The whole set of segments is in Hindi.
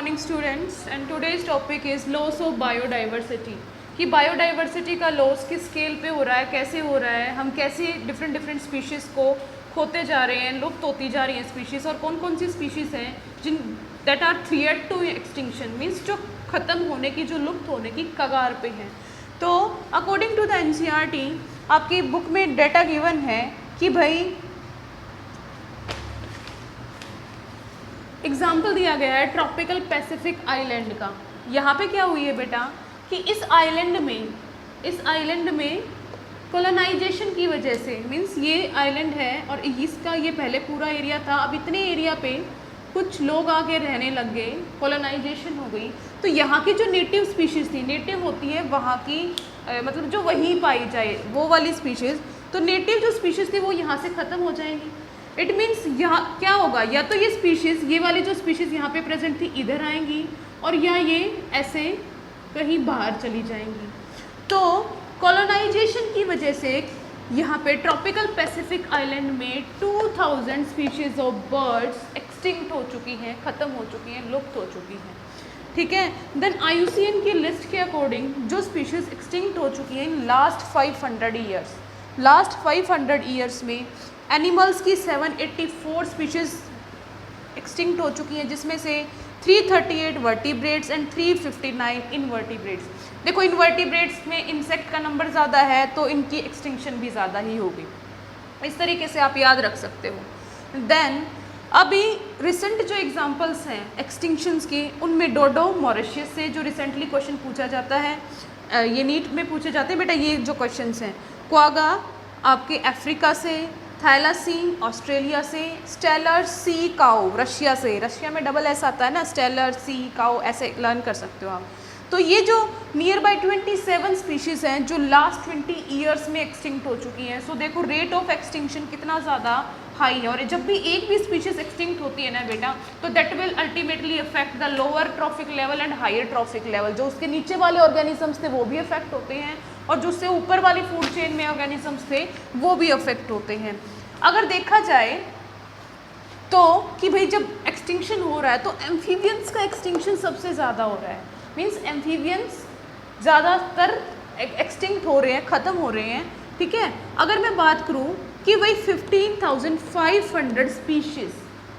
morning students, and today's topic is loss of biodiversity. कि बायोडाइवर्सिटी का लॉस किस स्केल पे हो रहा है, कैसे हो रहा है, हम कैसे डिफरेंट स्पीशीज़ को खोते जा रहे हैं, लुप्त होती जा रही हैं स्पीशीज़, और कौन कौन सी स्पीशीज़ हैं जिन that are threat to extinction, means जो ख़त्म होने की, जो लुप्त होने की कगार पे हैं। तो अकॉर्डिंग टू द एनसीईआरटी आपकी बुक में डेटा गिवन है कि भाई एग्जाम्पल दिया गया है ट्रॉपिकल पैसिफिक आइलैंड का। यहाँ पे क्या हुई है बेटा कि इस आइलैंड में कॉलोनाइजेशन की वजह से, मीन्स ये आइलैंड है और इसका ये पहले पूरा एरिया था, अब इतने एरिया पे कुछ लोग आके रहने लग गए, कॉलोनाइजेशन हो गई, तो यहाँ की जो नेटिव स्पीशीज़ थी, नेटिव होती है वहाँ की मतलब जो वहीं पाई जाए वो वाली स्पीशीज़, तो नेटिव जो स्पीशीज़ थी वो यहाँ से ख़त्म हो जाएंगी। इट मीन्स यहाँ क्या होगा, या तो ये स्पीशीज़, ये वाली जो स्पीशीज़ यहाँ पे प्रेजेंट थी इधर आएंगी, और या ये ऐसे कहीं बाहर चली जाएंगी। तो कॉलोनाइजेशन की वजह से यहाँ पे ट्रॉपिकल पैसिफिक आइलैंड में 2000 स्पीशीज़ ऑफ बर्ड्स एक्सटिंक्ट हो चुकी हैं, ख़त्म हो चुकी हैं, लुप्त हो चुकी हैं। ठीक है। देन IUCN की लिस्ट के अकॉर्डिंग जो स्पीशीज़ एक्सटिंक्ट हो चुकी हैं इन लास्ट 500 ईयर्स में एनिमल्स की 784 स्पीशीज़ एक्सटिंक्ट हो चुकी हैं, जिसमें से 338 वर्टिब्रेट्स एंड 359 इनवर्टिब्रेट्स। देखो इनवर्टिब्रेट्स में इंसेक्ट का नंबर ज़्यादा है तो इनकी एक्सटिंक्शन भी ज़्यादा ही होगी, इस तरीके से आप याद रख सकते हो। देन अभी रिसेंट जो एग्जांपल्स हैं एक्सटिंक्शंस की, उनमें डोडो मॉरिशस से जो रिसेंटली क्वेश्चन पूछा जाता है, ये नीट में पूछे जाते हैं बेटा ये जो क्वेश्चंस हैं। क्वागा आपके अफ्रीका से, थैलासीन ऑस्ट्रेलिया से, स्टेलर सी काउ रशिया से, रशिया में डबल एस आता है ना, स्टेलर सी काउ ऐसे लर्न कर सकते हो आप। तो ये जो नियर बाई 27 स्पीशीज़ हैं जो लास्ट 20 ईयर्स में एक्सटिंक्ट हो चुकी हैं। सो देखो रेट ऑफ एक्सटिंक्शन कितना ज़्यादा हाई है, और जब भी एक भी स्पीशीज़ एक्सटिंक्ट होती है ना बेटा, तो that will ultimately affect the lower trophic level and higher trophic level. जो उसके नीचे वाले ऑर्गेनिजम्स थे वो भी अफेक्ट होते हैं, और जो उससे ऊपर वाली फूड चेन में ऑर्गेनिजम्स थे वो भी अफेक्ट होते हैं। अगर देखा जाए तो कि भाई जब एक्सटिंक्शन हो रहा है तो एम्फीबियंस का एक्सटिंक्शन सबसे ज़्यादा हो रहा है, मीन्स एम्फीबियंस ज़्यादातर एक्सटिंक्ट हो रहे हैं, ख़त्म हो रहे हैं। ठीक है। अगर मैं बात करूं कि भाई 15,500 species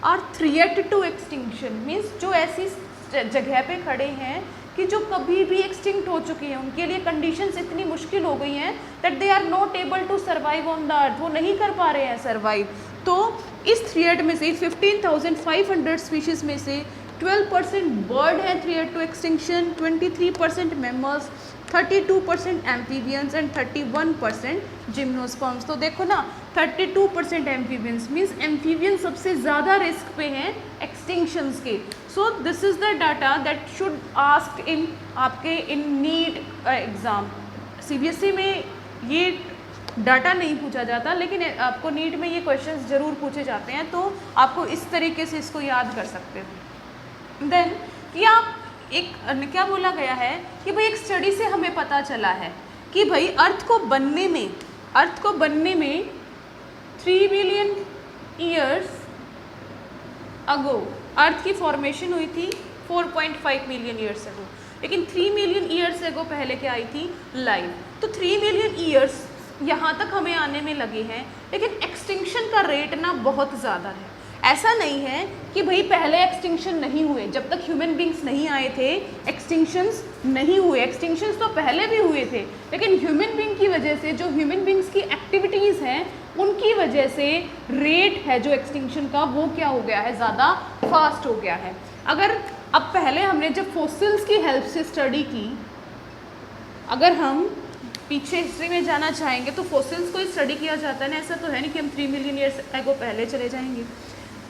are threat to extinction, means जो ऐसी जगह पे खड़े हैं कि जो कभी भी एक्सटिंक्ट हो चुकी हैं, उनके लिए कंडीशंस इतनी मुश्किल हो गई हैं that they are not able to survive on the earth, वो नहीं कर पा रहे हैं सर्वाइव। तो इस थ्रेट में से 15,500 स्पीशीज़ में से 12% बर्ड है threat to extinction, 23% mammals, 32% amphibians and 31% gymnosperms. तो देखो ना 32% एम्फीबियंस, मीन्स एम्फीबियंस सबसे ज़्यादा रिस्क पे हैं एक्सटिंक्शंस के। So this is the data that should asked in आपके इन नीट एग्ज़ाम। CBSE में ये डाटा नहीं पूछा जाता, लेकिन आपको नीट में ये क्वेश्चंस ज़रूर पूछे जाते हैं, तो आपको इस तरीके से इसको याद कर सकते हो। देन या एक क्या बोला गया है कि भाई एक स्टडी से हमें पता चला है कि भाई अर्थ को बनने में 3 बिलियन ईयर्स अगो अर्थ की फॉर्मेशन हुई थी 4.5 मिलियन ईयर्स अगो, लेकिन 3 मिलियन ईयर्स अगो पहले क्या आई थी, लाइफ। तो 3 मिलियन ईयर्स यहाँ तक हमें आने में लगे हैं, लेकिन एक्सटिंक्शन का रेट ना बहुत ज़्यादा है। ऐसा नहीं है कि भाई पहले एक्सटिंक्शन नहीं हुए, जब तक ह्यूमन बींग्स नहीं आए थे एक्सटिंक्शंस नहीं हुए, एक्सटिंक्शंस तो पहले भी हुए थे, लेकिन ह्यूमन बींग की वजह से, जो ह्यूमन बींग्स की एक्टिविटीज़ हैं उनकी वजह से रेट है जो एक्सटिंक्शन का वो क्या हो गया है, ज़्यादा फास्ट हो गया है। अगर अब पहले हमने जब फॉसिल्स की हेल्प से स्टडी की, अगर हम पीछे हिस्ट्री में जाना चाहेंगे तो फॉसिल्स को ही स्टडी किया जाता है ना, ऐसा तो है नहीं कि हम 3 मिलियन ईयर्स अगो पहले चले जाएंगे।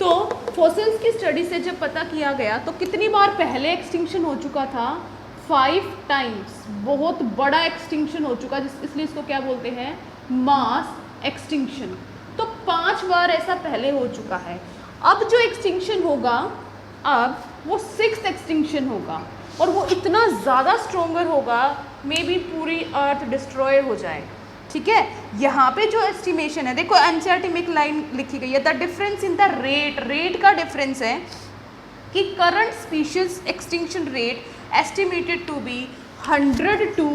तो फॉसिल्स की स्टडी से जब पता किया गया तो कितनी बार पहले एक्सटिंक्शन हो चुका था, 5 टाइम्स, बहुत बड़ा एक्सटिंक्शन हो चुका, इसलिए इसको क्या बोलते हैं, मास एक्सटिंक्शन। तो 5 बार ऐसा पहले हो चुका है। अब जो एक्सटिंक्शन होगा, अब वो 6th एक्सटिंक्शन होगा, और वो इतना ज़्यादा स्ट्रोंगर होगा, मे बी पूरी अर्थ डिस्ट्रॉय हो जाए। ठीक है। यहाँ पे जो एस्टिमेशन है, देखो एनसीईआरटी में एक लाइन लिखी गई है, the difference in the rate का डिफरेंस है कि current species extinction rate estimated to be 100 to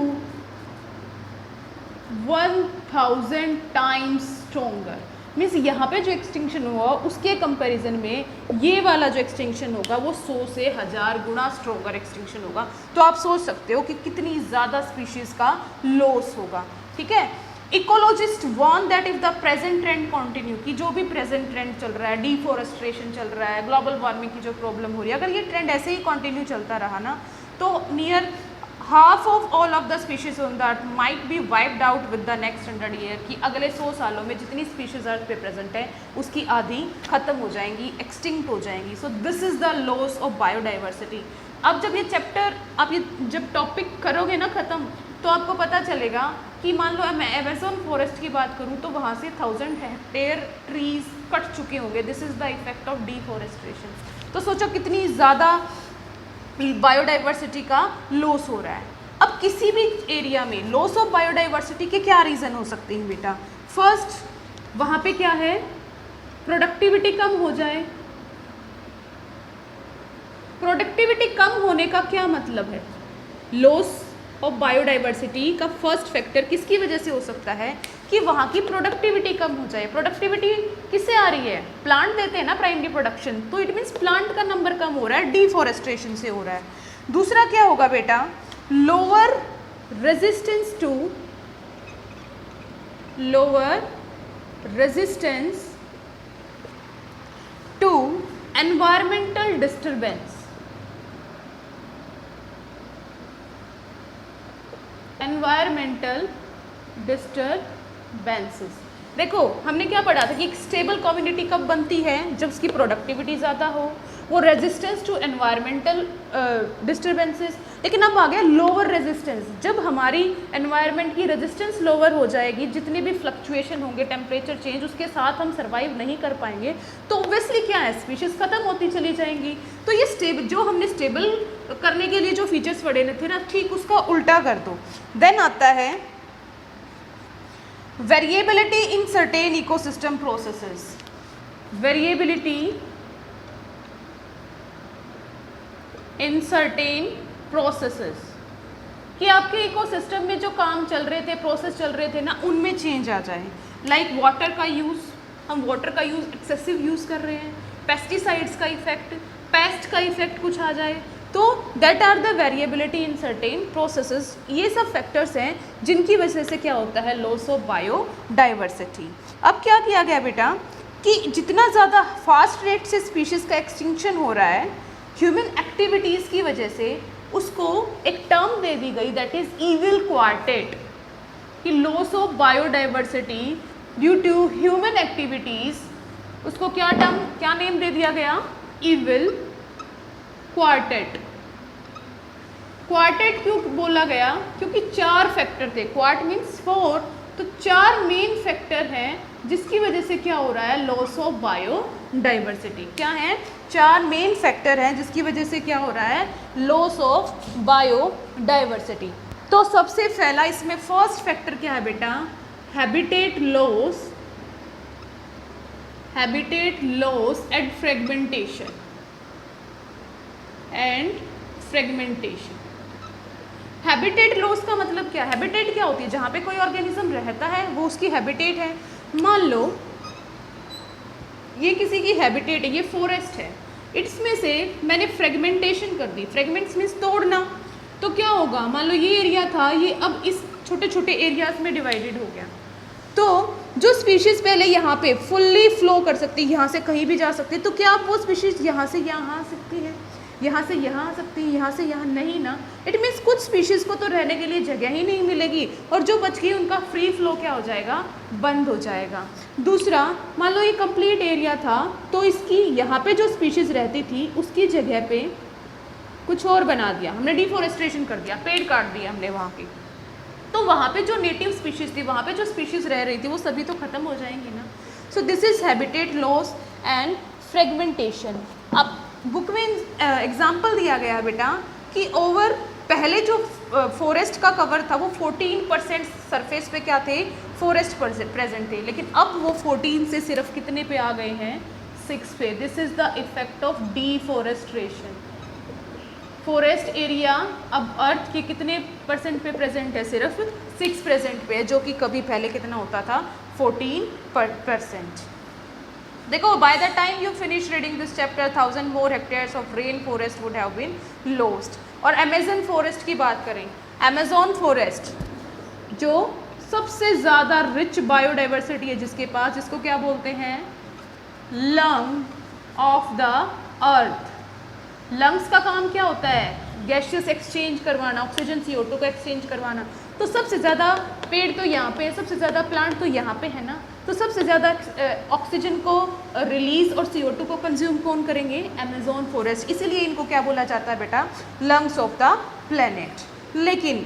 1000 times stronger. Means यहाँ पे जो एक्सटिंक्शन हुआ उसके कंपैरिजन में ये वाला जो एक्सटिंक्शन होगा वो 100 से 1000 गुना स्ट्रोंगर एक्सटिंक्शन होगा। तो आप सोच सकते हो कि कितनी ज़्यादा स्पीशीज़ का लॉस होगा। ठीक है, ecologist warn that if the present trend continue, कि जो भी प्रेजेंट ट्रेंड चल रहा है, डिफॉरेस्टेशन चल रहा है, ग्लोबल वार्मिंग की जो प्रॉब्लम हो रही है, अगर ये ट्रेंड ऐसे ही कंटिन्यू चलता रहा ना तो near half of all of the species on the earth might be wiped out with the next 100 year, कि अगले 100 सालों में जितनी स्पीशीज अर्थ पे प्रेजेंट है उसकी आधी खत्म हो जाएंगी, एक्सटिंक्ट हो जाएंगी। So this is the loss of biodiversity. अब जब ये चैप्टर आप ये जब टॉपिक करोगे ना ख़त्म, तो आपको पता चलेगा कि मान लो मैं अमेज़न फॉरेस्ट की बात करूँ तो वहाँ से 1000 हेक्टेयर ट्रीज कट चुके होंगे। This is the effect of deforestation. तो सोचो कितनी ज़्यादा बायोडाइवर्सिटी का लॉस हो रहा है। अब किसी भी एरिया में लॉस ऑफ बायोडाइवर्सिटी के क्या रीज़न हो सकते हैं बेटा? फर्स्ट, वहाँ पे क्या है, प्रोडक्टिविटी कम हो जाए। प्रोडक्टिविटी कम होने का क्या मतलब है? लॉस ऑफ बायोडाइवर्सिटी का फर्स्ट फैक्टर किसकी वजह से हो सकता है कि वहाँ की प्रोडक्टिविटी कम हो जाए। प्रोडक्टिविटी किससे आ रही है? प्लांट देते हैं ना प्राइमरी प्रोडक्शन, तो इट मीन्स प्लांट का नंबर कम हो रहा है, डिफॉरेस्टेशन से हो रहा है। दूसरा क्या होगा बेटा? Lower resistance to environmental disturbance. Environmental disturbances. देखो हमने क्या पढ़ा था कि एक स्टेबल कम्युनिटी कब बनती है? जब उसकी प्रोडक्टिविटी ज़्यादा हो, वो रेजिस्टेंस टू एनवायरमेंटल डिस्टर्बेंसेस। लेकिन अब आ गया लोअर रेजिस्टेंस। जब हमारी एनवायरनमेंट की रेजिस्टेंस लोअर हो जाएगी, जितने भी फ्लक्चुएशन होंगे, टेम्परेचर चेंज, उसके साथ हम सर्वाइव नहीं कर पाएंगे, तो ऑब्वियसली क्या है, स्पीशीज़ खत्म होती चली जाएंगी। तो ये स्टेबल, जो हमने स्टेबल करने के लिए जो फीचर्स पढ़े थे ना, ठीक उसका उल्टा कर दो। देन आता है variability in certain ecosystem processes. Variability in certain processes, कि आपके इकोसिस्टम में जो काम चल रहे थे, प्रोसेस चल रहे थे ना, उनमें चेंज आ जाए। लाइक वाटर का यूज़, हम वाटर का यूज़ एक्सेसिव यूज़ कर रहे हैं, पेस्टिसाइड्स का इफेक्ट, पेस्ट का इफेक्ट कुछ आ जाए, तो that are the variability in certain processes. ये सब फैक्टर्स हैं जिनकी वजह से क्या होता है, लॉस ऑफ बायोडाइवर्सिटी। अब क्या किया गया बेटा कि जितना ज़्यादा फास्ट रेट से स्पीशीज़ का एक्सटिंक्शन हो रहा है ह्यूमन एक्टिविटीज़ की वजह से, उसको एक टर्म दे दी गई, दैट इज़ इविल क्वार्टेट, कि loss of biodiversity due to human activities, उसको क्या टर्म, क्या नेम दे दिया गया, इविल क्वार्टेट। क्वार्टेट क्यों बोला गया? क्योंकि 4 फैक्टर थे, क्वार्ट मीन्स 4, तो 4 मेन फैक्टर हैं जिसकी वजह से क्या हो रहा है, लॉस ऑफ बायोडाइवर्सिटी। क्या है? 4 मेन फैक्टर हैं जिसकी वजह से क्या हो रहा है, लॉस ऑफ बायोडाइवर्सिटी। तो सबसे पहला इसमें फर्स्ट फैक्टर क्या है बेटा, habitat loss and fragmentation. Habitat loss का मतलब क्या है? हैबिटेट क्या होती है? जहाँ पे कोई ऑर्गेनिज्म रहता है वो उसकी हैबिटेट है। मान लो ये किसी की हैबिटेट है, ये फॉरेस्ट है, इसमें से मैंने फ्रेगमेंटेशन कर दी। फ्रेगमेंट्स मीन्स तोड़ना। तो क्या होगा, मान लो ये एरिया था, ये अब इस छोटे छोटे एरियाज में डिवाइडेड हो गया। तो जो स्पीशीज़ पहले यहाँ पे फुल्ली फ्लो कर सकती है, यहाँ से कहीं भी जा सकती है, तो क्या आप वो स्पीशीज़ यहाँ से यहाँ आ सकती है, यहाँ से यहाँ आ सकती है, यहाँ से यहाँ नहीं ना। इट मीन्स कुछ स्पीशीज़ को तो रहने के लिए जगह ही नहीं मिलेगी, और जो बच गई उनका फ्री फ्लो क्या हो जाएगा, बंद हो जाएगा। दूसरा, मान लो ये कंप्लीट एरिया था, तो इसकी यहाँ पे जो स्पीशीज़ रहती थी उसकी जगह पे कुछ और बना दिया हमने, डिफॉरेस्टेशन कर दिया, पेड़ काट दिया हमने वहाँ के, तो वहाँ पे जो नेटिव स्पीशीज़ थी, वहाँ पे जो स्पीशीज़ रह रही थी, वो सभी तो ख़त्म हो जाएंगी ना। So this is habitat loss and fragmentation. अब बुक में एग्जाम्पल दिया गया है बेटा कि ओवर पहले जो फॉरेस्ट का कवर था वो 14% सरफेस पे क्या थे, फॉरेस्ट प्रेजेंट थे, लेकिन अब वो 14 से सिर्फ कितने पे आ गए हैं, 6 पे। This is the effect of deforestation. Forest area अब अर्थ के कितने परसेंट पे प्रेजेंट है? सिर्फ 6% पे है, जो कि कभी पहले कितना होता था? 14%। देखो, by the time you finish reading this chapter 1000 more hectares of rain forest would have been lost. और अमेजन फॉरेस्ट की बात करें, अमेजोन फॉरेस्ट जो सबसे ज़्यादा रिच बायोडाइवर्सिटी है जिसके पास, जिसको क्या बोलते हैं? Lung of the earth. Lungs का काम क्या होता है? गैसियस एक्सचेंज करवाना, ऑक्सीजन CO2 का एक्सचेंज करवाना। तो सबसे ज़्यादा पेड़ तो यहाँ पे है, सबसे ज़्यादा प्लांट तो यहाँ पे है ना, तो सबसे ज़्यादा ऑक्सीजन को रिलीज और CO2 को कंज्यूम कौन करेंगे? Amazon forest. इसीलिए इनको क्या बोला जाता है बेटा? Lungs of the planet. लेकिन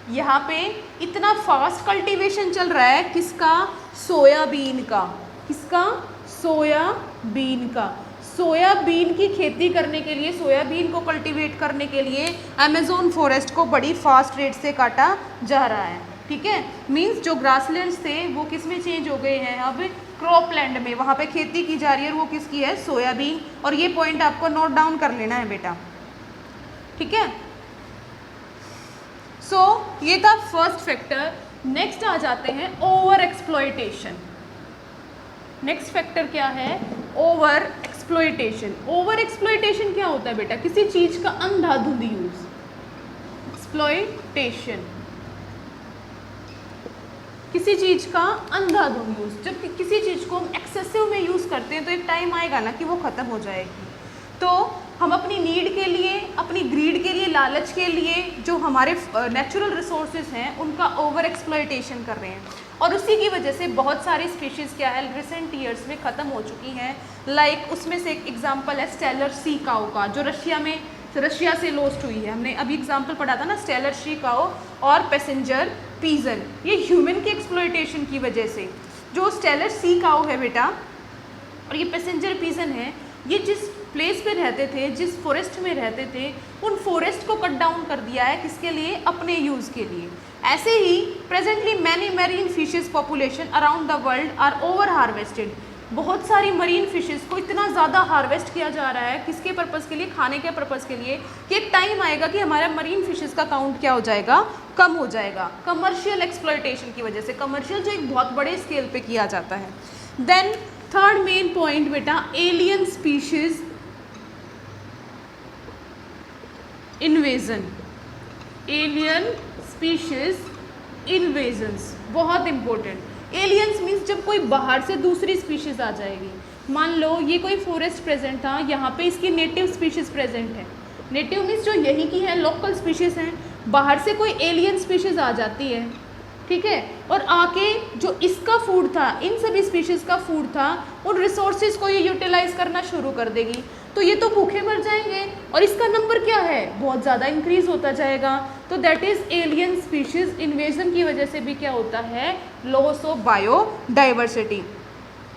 यहाँ पे इतना फास्ट कल्टीवेशन चल रहा है, किसका? सोयाबीन का। किसका? सोयाबीन का। सोयाबीन की खेती करने के लिए, सोयाबीन को कल्टीवेट करने के लिए अमेजोन फॉरेस्ट को बड़ी फास्ट रेट से काटा जा रहा है। ठीक है, मींस जो ग्रासलैंड्स थे वो किस में चेंज हो गए हैं? अब क्रॉपलैंड में, वहाँ पे खेती की जा रही है और वो किसकी है? सोयाबीन। और ये पॉइंट आपको नोट डाउन कर लेना है बेटा। ठीक है, सो ये था फर्स्ट फैक्टर। नेक्स्ट आ जाते हैं ओवर एक्सप्लॉयटेशन। नेक्स्ट फैक्टर क्या है? Over exploitation. ओवर एक्सप्लॉयटेशन क्या होता है बेटा? किसी चीज का अंधाधुंध यूज। एक्सप्लॉयटेशन, किसी चीज का अंधाधुंध यूज। जब किसी चीज को हम एक्सेसिव में यूज करते हैं तो एक टाइम आएगा ना कि वो खत्म हो जाएगी। तो हम अपनी नीड के लिए, अपनी ग्रीड के लिए, लालच के लिए जो हमारे नेचुरल रिसोर्सेज हैं उनका ओवर एक्सप्लॉयटेशन कर रहे हैं, और उसी की वजह से बहुत सारी स्पीशीज़ क्या है रिसेंट ईयर्स में ख़त्म हो चुकी हैं। लाइक उसमें से एक एग्जांपल है स्टेलर सी काऊ का, जो रशिया से लॉस्ट हुई है। हमने अभी एग्जांपल पढ़ा था ना, स्टेलर सी काऊ और पैसेंजर पीजन। ये ह्यूमन की एक्सप्लॉयटेशन की वजह से, जो स्टेलर सी काऊ है बेटा और ये पैसेंजर पीजन है, ये जिस प्लेस पे रहते थे, जिस फॉरेस्ट में रहते थे, उन फॉरेस्ट को कट डाउन कर दिया है। किसके लिए? अपने यूज़ के लिए। ऐसे ही presently many marine fishes population around the world are over harvested. बहुत सारी मरीन फिशेस को इतना ज़्यादा हार्वेस्ट किया जा रहा है, किसके पर्पज़ के लिए? खाने के पर्पज़ के लिए, कि एक टाइम आएगा कि हमारा मरीन फिशेस का काउंट क्या हो जाएगा? कम हो जाएगा, कमर्शियल एक्सप्लॉयटेशन की वजह से। कमर्शियल जो एक बहुत बड़े स्केल पे किया जाता है। देन थर्ड मेन पॉइंट बेटा, alien species invasion. Alien species invasions बहुत इंपॉर्टेंट। एलियंस मीन्स जब कोई बाहर से दूसरी स्पीशीज आ जाएगी। मान लो ये कोई फॉरेस्ट प्रेजेंट था, यहाँ पे इसकी नेटिव स्पीशीज प्रेजेंट है। नेटिव मीन्स जो यहीं की है, लोकल स्पीशीज हैं। बाहर से कोई एलियन स्पीशीज आ जाती है, ठीक है, और आके जो इसका फूड था, इन सभी स्पीशीज का फूड था, उन रिसोर्सेज को ये यूटिलाइज करना शुरू कर देगी। तो ये तो भूखे मर जाएंगे और इसका नंबर क्या है? बहुत ज़्यादा इंक्रीज होता जाएगा। तो that is alien species invasion की वजह से भी क्या होता है? Loss of biodiversity.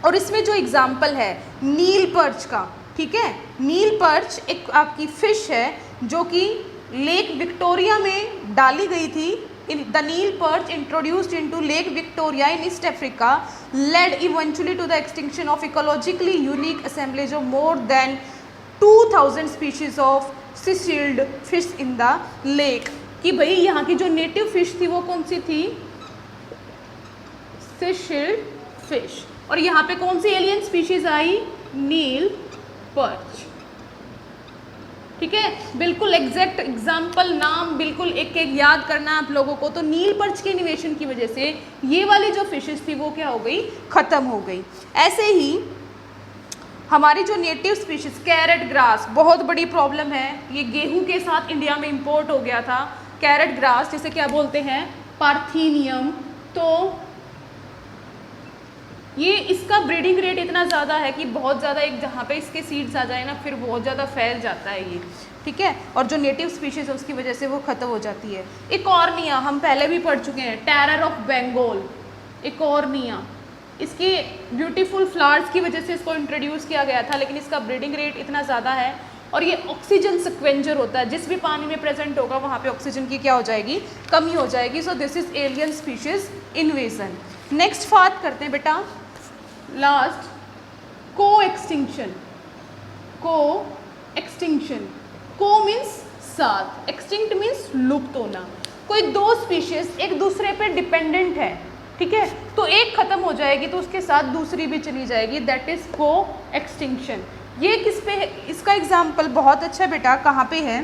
और इसमें जो एग्जाम्पल है नील पर्च का, ठीक है, नील पर्च एक आपकी फिश है जो कि लेक विक्टोरिया में डाली गई थी। The Nile perch introduced into Lake Victoria in East Africa led eventually to the extinction of ecologically unique assemblage of more than 2000 species of sea-shield fish in the lake। कि भाई यहाँ की जो नेटिव फिश थी वो कौन सी थी? sea-shield fish। और यहाँ पे कौन सी एलियन स्पीशीज आई? नील पर्च। ठीक है, बिल्कुल एग्जैक्ट एग्जाम्पल, नाम बिल्कुल एक एक याद करना आप लोगों को। तो नील पर्च के इन्वेशन की वजह से ये वाली जो फिशेस थी वो क्या हो गई? खत्म हो गई। ऐसे ही हमारी जो नेटिव स्पीशीज कैरेट ग्रास, बहुत बड़ी प्रॉब्लम है। ये गेहूं के साथ इंडिया में इंपोर्ट हो गया था कैरेट ग्रास, जिसे क्या बोलते हैं? पार्थीनियम। तो ये इसका ब्रीडिंग रेट इतना ज़्यादा है कि बहुत ज़्यादा, एक जहाँ पे इसके सीड्स आ जाए ना, फिर बहुत ज़्यादा फैल जाता है ये, ठीक है, और जो नेटिव स्पीशीज़ है उसकी वजह से वो ख़त्म हो जाती है। इकॉर्निया हम पहले भी पढ़ चुके हैं, टेरर ऑफ बंगाल, इकॉर्निया। इसकी ब्यूटीफुल फ्लावर्स की वजह से इसको इंट्रोड्यूस किया गया था, लेकिन इसका ब्रीडिंग रेट इतना ज़्यादा है और ये ऑक्सीजन सिक्वेंजर होता है। जिस भी पानी में प्रेजेंट होगा वहाँ पे ऑक्सीजन की क्या हो जाएगी? कमी हो जाएगी। So this is alien species invasion. Next बात करते हैं बेटा, लास्ट को एक्सटिंक्शन, को एक्सटिंक्शन, को मीन्स साथ, एक्सटिंक्ट मीन्स लुप्त होना। कोई दो स्पीशीज एक दूसरे पे डिपेंडेंट है, ठीक है, तो एक खत्म हो जाएगी तो उसके साथ दूसरी भी चली जाएगी, दैट इज को एक्सटिंक्शन। ये किस पे है? इसका एग्जाम्पल बहुत अच्छा बेटा कहाँ पे है,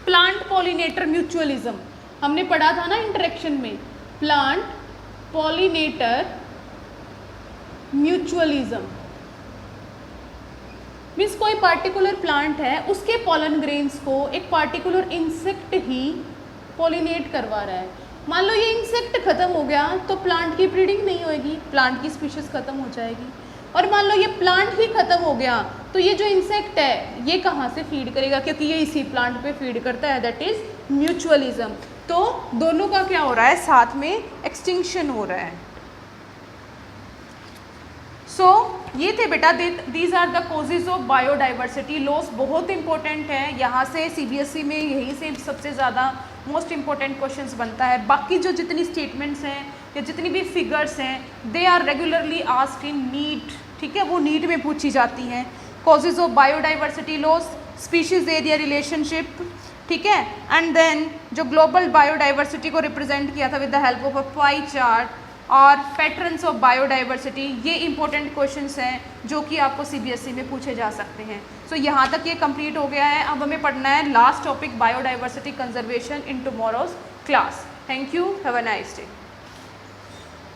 प्लांट पॉलिनेटर म्यूचुअलिज्म, हमने पढ़ा था ना इंटरेक्शन में, प्लांट पॉलिनेटर म्यूचुअलिज्म मीन्स कोई पार्टिकुलर प्लांट है, उसके पॉलन ग्रेन्स को एक पार्टिकुलर इंसेक्ट ही पॉलिनेट करवा रहा है। मान लो ये इंसेक्ट खत्म हो गया तो प्लांट की ब्रीडिंग नहीं होएगी, प्लांट की स्पीशीज खत्म हो जाएगी। और मान लो ये प्लांट ही खत्म हो गया तो ये जो इंसेक्ट है ये कहाँ से फीड करेगा, क्योंकि ये इसी प्लांट पे फीड करता है, दैट इज म्यूचुअलिज्म। तो दोनों का क्या हो रहा है, साथ में एक्सटिंक्शन हो रहा है। सो ये थे बेटा, these are the causes of biodiversity loss. बहुत इंपॉर्टेंट है, यहाँ से सीबीएसई में यही से सबसे ज़्यादा मोस्ट इंपॉर्टेंट क्वेश्चंस बनता है। बाकी जो जितनी स्टेटमेंट्स हैं या जितनी भी फिगर्स हैं they are regularly asked in NEET, ठीक है, वो नीट में पूछी जाती हैं। Causes of biodiversity loss, species area relationship, ठीक है, एंड देन जो ग्लोबल बायोडाइवर्सिटी को रिप्रेजेंट किया था with the help of a pie chart और पैटर्न्स ऑफ बायोडाइवर्सिटी, ये इंपॉर्टेंट क्वेश्चंस हैं जो कि आपको सीबीएसई में पूछे जा सकते हैं। सो यहाँ तक ये कंप्लीट हो गया है। अब हमें पढ़ना है last topic biodiversity conservation in tomorrow's class. Thank you, have a nice day.